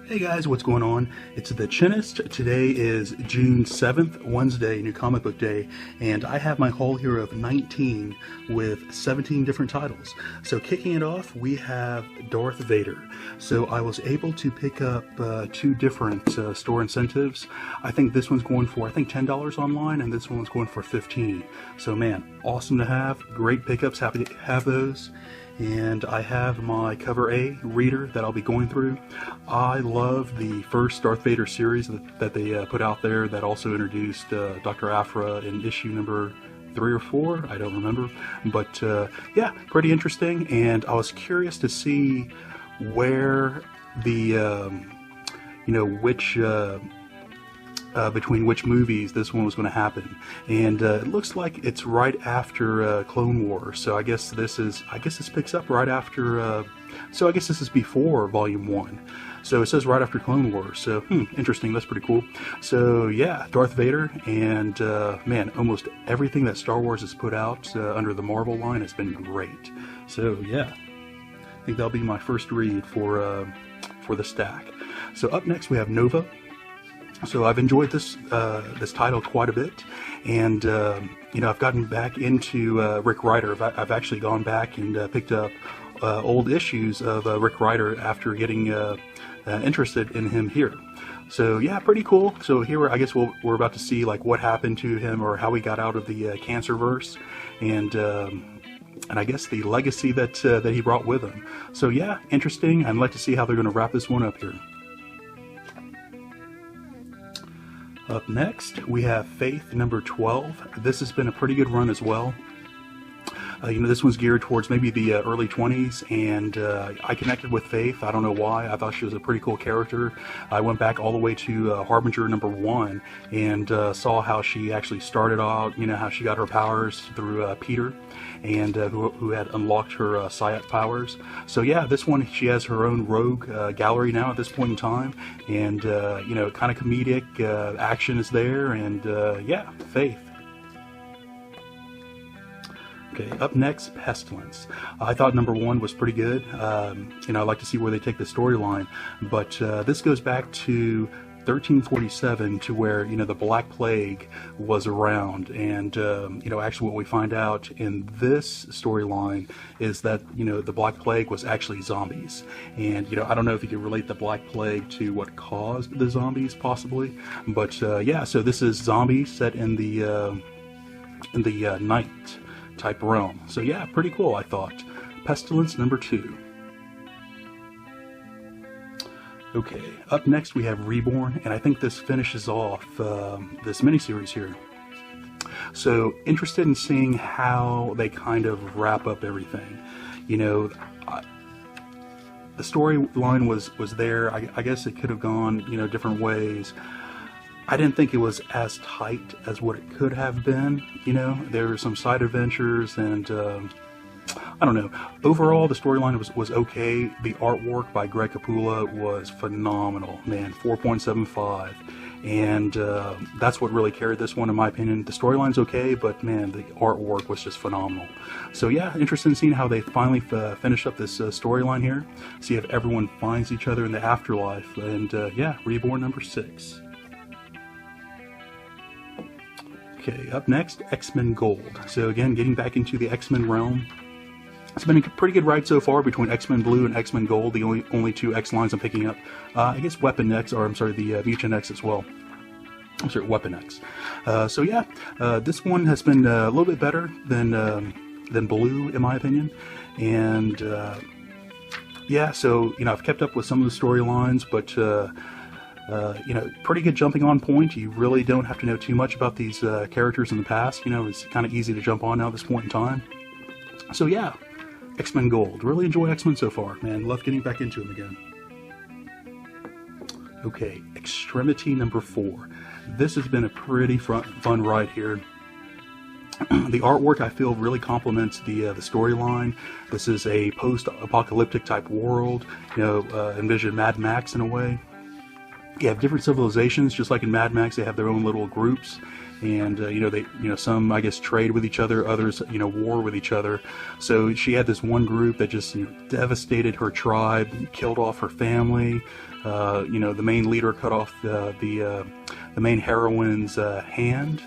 Hey guys, what's going on? It's the Chinnist. Today is June 7th, Wednesday, New Comic Book Day, and I have my haul here of 19 with 17 different titles. So kicking it off, we have Darth Vader. So I was able to pick up two different store incentives. I think this one's going for, $10 online, and this one's going for $15. So man, awesome to have. Great pickups, happy to have those. And I have my cover A reader that I'll be going through. I love the first Darth Vader series that they put out there that also introduced Dr. Aphra in issue number 3 or 4, I don't remember, but yeah, pretty interesting. And I was curious to see where the which between which movies this one was going to happen, and it looks like it's right after Clone Wars. So I guess this picks up right after. So I guess this is before Volume 1. So it says right after Clone Wars. So interesting. That's pretty cool. So yeah, Darth Vader, and man, almost everything that Star Wars has put out under the Marvel line has been great. So yeah, I think that'll be my first read for the stack. So up next we have Nova. So I've enjoyed this title quite a bit, and I've gotten back into Rick Rider. I've actually gone back and picked up old issues of Rick Rider after getting interested in him here. So yeah, pretty cool. So here I guess we're about to see like what happened to him or how he got out of the Cancerverse, and I guess the legacy that he brought with him. So yeah, interesting. I'd like to see how they're going to wrap this one up here. Up next, we have Faith number 12. This has been a pretty good run as well. This one's geared towards maybe the early 20s, and I connected with Faith. I don't know why. I thought she was a pretty cool character. I went back all the way to Harbinger number 1 and saw how she actually started out, how she got her powers through Peter, and who had unlocked her Psionic powers. So yeah, this one, she has her own rogue gallery now at this point in time, and kind of comedic action is there, and yeah, Faith. Okay, up next, Pestilence. I thought number 1 was pretty good. I'd like to see where they take the storyline, but this goes back to 1347 to where the Black Plague was around, and actually what we find out in this storyline is that the Black Plague was actually zombies, and I don't know if you can relate the Black Plague to what caused the zombies possibly, but yeah, so this is zombies set in the night type realm. So yeah, pretty cool, I thought. Pestilence number 2. Okay, up next we have Reborn, and I think this finishes off this miniseries here. So interested in seeing how they kind of wrap up everything. The storyline was there. I guess it could have gone different ways. I didn't think it was as tight as what it could have been. There were some side adventures, and I don't know. Overall, the storyline was okay. The artwork by Greg Capullo was phenomenal, man. 4.75, and that's what really carried this one, in my opinion. The storyline's okay, but man, the artwork was just phenomenal. So yeah, interested in seeing how they finally finish up this storyline here. See if everyone finds each other in the afterlife, and yeah, Reborn number 6. Okay, up next, XMen Gold. So again, getting back into the X-Men realm. It's been a pretty good ride so far between X-Men Blue and X-Men Gold, the only 2 X lines I'm picking up. I guess Weapon X, or I'm sorry, the Mutant X as well. I'm sorry, Weapon X. So yeah, this one has been a little bit better than Blue, in my opinion. And yeah, so I've kept up with some of the storylines, but pretty good jumping on point. You really don't have to know too much about these characters in the past. It's kind of easy to jump on now at this point in time. So yeah, X-Men Gold. Really enjoy X-Men so far, man. Love getting back into them again. Okay, Extremity number 4. This has been a pretty fun ride here. The artwork, I feel, really complements the storyline. This is a post-apocalyptic type world. Envision Mad Max in a way. You have different civilizations, just like in Mad Max. They have their own little groups, and some, I guess, trade with each other, others war with each other. So she had this one group that just devastated her tribe, killed off her family. The main leader cut off the main heroine's hand,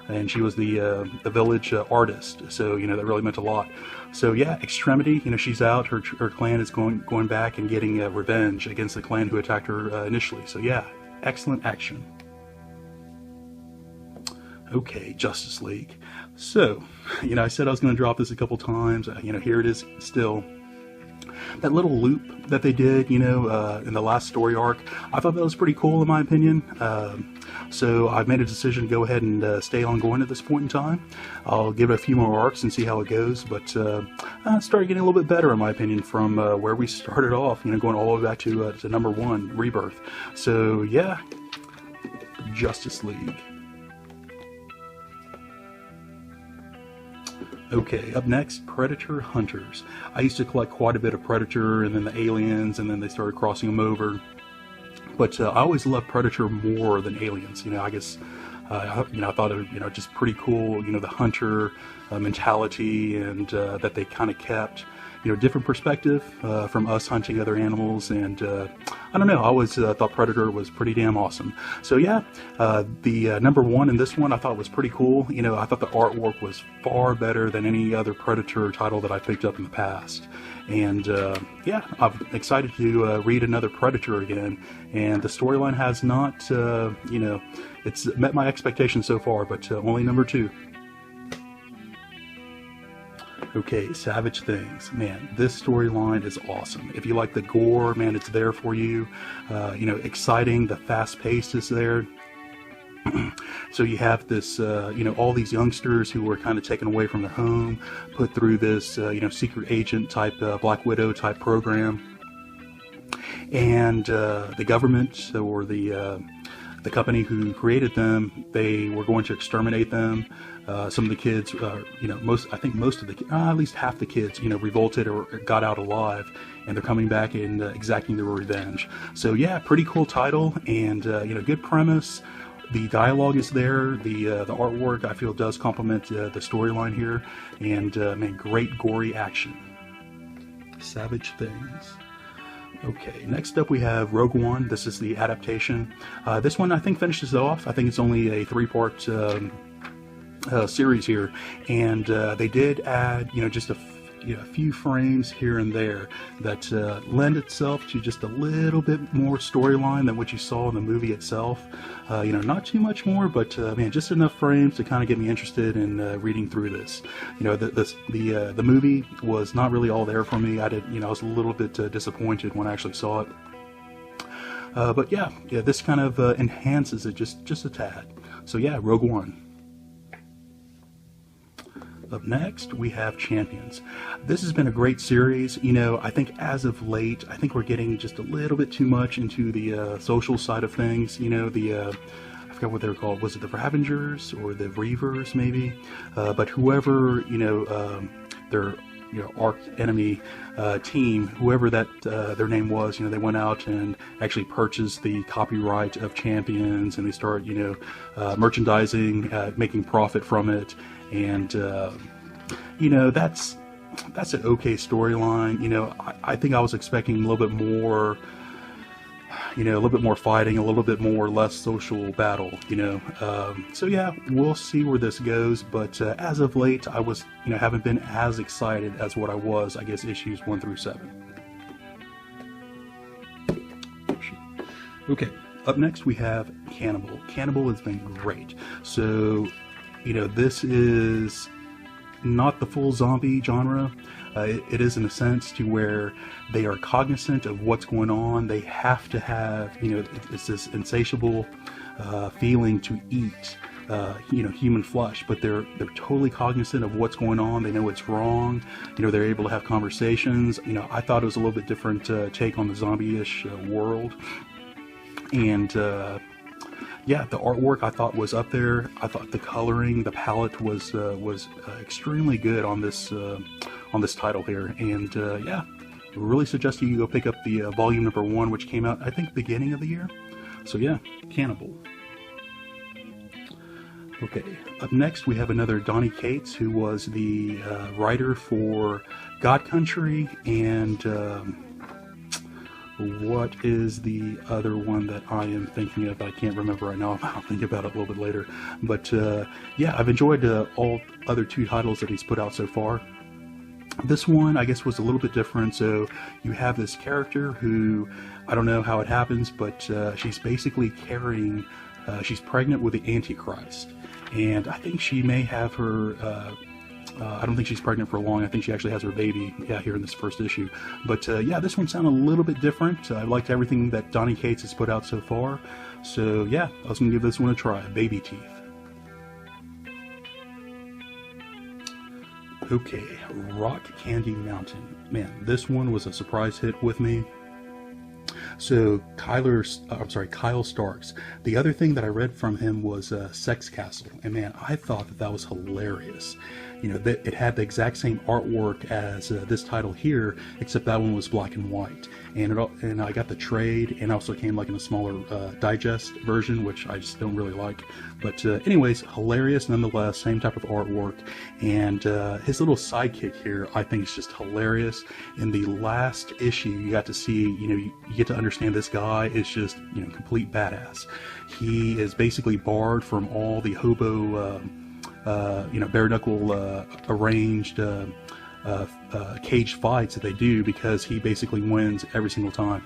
and she was the village artist. So that really meant a lot. So yeah, Extremity, she's out. Her clan is going back and getting revenge against the clan who attacked her initially. So yeah, excellent action. Okay, Justice League. So, I said I was going to drop this a couple times. Here it is still. That little loop that they did, in the last story arc, I thought that was pretty cool in my opinion. So I've made a decision to go ahead and stay ongoing at this point in time. I'll give it a few more arcs and see how it goes, but it started getting a little bit better in my opinion from where we started off, going all the way back to number 1, Rebirth. So yeah, Justice League. Okay, up next, Predator Hunters. I used to collect quite a bit of Predator, and then the Aliens, and then they started crossing them over. But I always loved Predator more than Aliens. I guess, I thought it was, just pretty cool, the Hunter mentality, and that they kind of kept, different perspective from us hunting other animals, and I don't know, I always thought Predator was pretty damn awesome. So yeah, the number 1 in this one I thought was pretty cool. I thought the artwork was far better than any other Predator title that I picked up in the past. And yeah, I'm excited to read another Predator again, and the storyline has not, it's met my expectations so far, but only number 2. Okay, Savage Things. Man, this storyline is awesome. If you like the gore, man, it's there for you. Exciting, the fast pace is there. So you have this, all these youngsters who were kind of taken away from their home, put through this, secret agent type, Black Widow type program. And the government, or the company who created them, they were going to exterminate them. Some of the kids, at least half the kids, revolted or got out alive, and they're coming back and exacting their revenge. So yeah, pretty cool title, and good premise. The dialogue is there. The artwork, I feel, does complement the storyline here, and man, great gory action. Savage Things. Okay, next up we have Rogue One. This is the adaptation. This one I think finishes it off. I think it's only a 3-part series here, and they did add, just a few frames here and there that lend itself to just a little bit more storyline than what you saw in the movie itself. Not too much more, but man, just enough frames to kind of get me interested in reading through this. The movie was not really all there for me. I was a little bit disappointed when I actually saw it. But yeah, this kind of enhances it just a tad. So yeah, Rogue One. Up next, we have Champions. This has been a great series. I think as of late, I think we're getting just a little bit too much into the social side of things. I forgot what they were called. Was it the Ravengers or the Reavers, maybe? But whoever, their arch enemy team, whoever that their name was, they went out and actually purchased the copyright of Champions, and they start, merchandising, making profit from it. And that's an okay storyline. I think I was expecting a little bit more, a little bit more fighting, a little bit more less social battle. So yeah, we'll see where this goes. But as of late, I was haven't been as excited as what I was, I guess, issues 1 through 7. Okay, up next we have Cannibal. Cannibal has been great. So this is not the full zombie genre. It is in a sense to where they are cognizant of what's going on. They have to have, it's this insatiable feeling to eat, human flesh, but they're totally cognizant of what's going on. They know it's wrong. They're able to have conversations. I thought it was a little bit different take on the zombie-ish world. And yeah, the artwork I thought was up there. I thought the coloring, the palette was extremely good on this title here, and yeah, I really suggest you go pick up the volume number 1, which came out I think beginning of the year. So yeah, Cannibal. Okay, up next we have another Donny Cates, who was the writer for God Country and what is the other one that I am thinking of? I can't remember right now. I'll think about it a little bit later. But yeah, I've enjoyed all other 2 titles that he's put out so far. This one, I guess, was a little bit different. So you have this character who, I don't know how it happens, but she's basically carrying, she's pregnant with the Antichrist. And I think she may have her, I don't think she's pregnant for long. I think she actually has her baby, yeah, here in this first issue. But yeah, this one sounded a little bit different. I liked everything that Donny Cates has put out so far. So yeah, I was going to give this one a try. Babyteeth. Okay, Rock Candy Mountain. Man, this one was a surprise hit with me. So Kyle Starks. The other thing that I read from him was Sex Castle, and man, I thought that was hilarious. You know, it had the exact same artwork as this title here, except that one was black and white. And I got the trade, and also came like in a smaller digest version, which I just don't really like. But anyways, hilarious nonetheless. Same type of artwork, and his little sidekick here, I think, is just hilarious. In the last issue, you got to see, you know, you get to understand this guy is just, you know, complete badass. He is basically barred from all the hobo. You know, bare knuckle arranged cage fights that they do, because he basically wins every single time.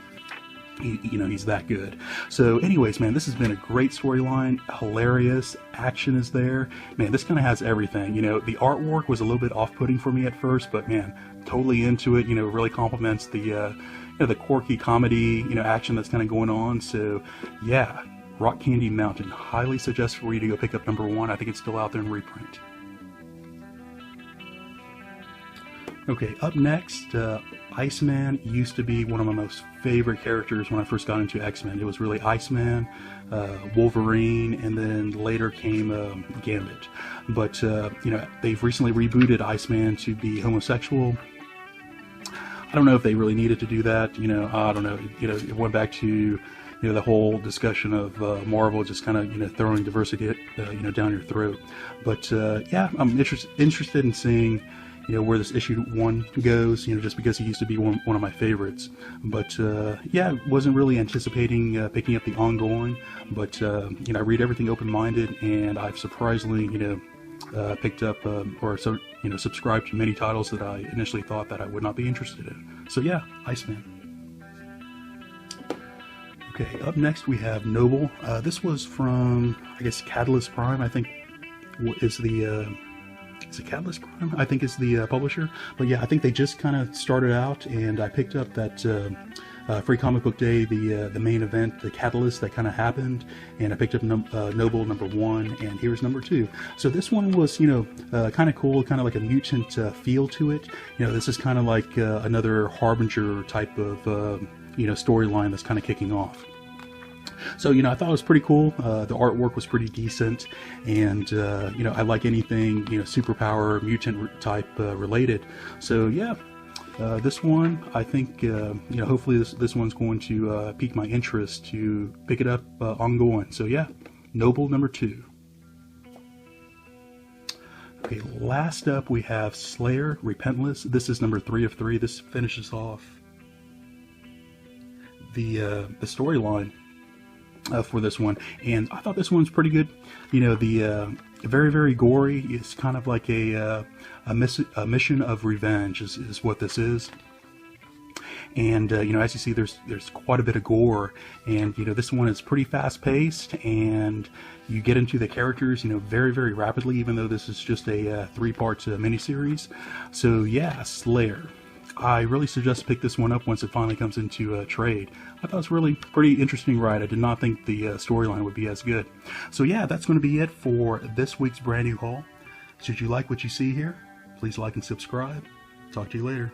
You know, he's that good. So anyways, man, this has been a great storyline. Hilarious. Action is there. Man, this kind of has everything. You know, the artwork was a little bit off-putting for me at first, but man, totally into it. You know, really complements the, you know, the quirky comedy, you know, action that's kind of going on. So yeah. Rock Candy Mountain. Highly suggest for you to go pick up #1. I think it's still out there in reprint. Okay, up next, Iceman used to be one of my most favorite characters when I first got into X-Men. It was really Iceman, Wolverine, and then later came Gambit. But, you know, they've recently rebooted Iceman to be homosexual. I don't know if they really needed to do that. You know, I don't know. You know, it went back to, you know, the whole discussion of Marvel just kind of, you know, throwing diversity, you know, down your throat. But yeah, I'm interested in seeing, you know, where this issue 1 goes. You know, just because he used to be one of my favorites. But yeah, wasn't really anticipating picking up the ongoing. But you know, I read everything open-minded, and I've surprisingly, you know, picked up or so, you know, subscribed to many titles that I initially thought that I would not be interested in. So yeah, Iceman. Okay, up next we have Noble. This was from, I guess, Catalyst Prime, I think is the, is it Catalyst Prime? I think is the publisher. But yeah, I think they just kind of started out, and I picked up that Free Comic Book Day, the main event, the Catalyst that kind of happened, and I picked up Noble #1, and here's #2. So this one was, you know, kind of cool, kind of like a mutant feel to it. You know, this is kind of like another Harbinger type of you know, storyline that's kind of kicking off. So, you know, I thought it was pretty cool. The artwork was pretty decent, and you know, I like anything, you know, superpower, mutant type related. So yeah, this one, I think, you know, hopefully this one's going to pique my interest to pick it up ongoing. So yeah, Noble #2. Okay, last up we have Slayer, Repentless. This is #3 of 3. This finishes off the storyline for this one, and I thought this one's pretty good. You know, the very, very gory. It's kind of like a mission of revenge is what this is. And you know, as you see, there's quite a bit of gore, and you know, this one is pretty fast paced, and you get into the characters, you know, very, very rapidly, even though this is just a 3-part miniseries. So yeah, Slayer. I really suggest pick this one up once it finally comes into trade. I thought it was really pretty interesting ride. I did not think the storyline would be as good. So yeah, that's going to be it for this week's brand new haul. Should you like what you see here, please like and subscribe. Talk to you later.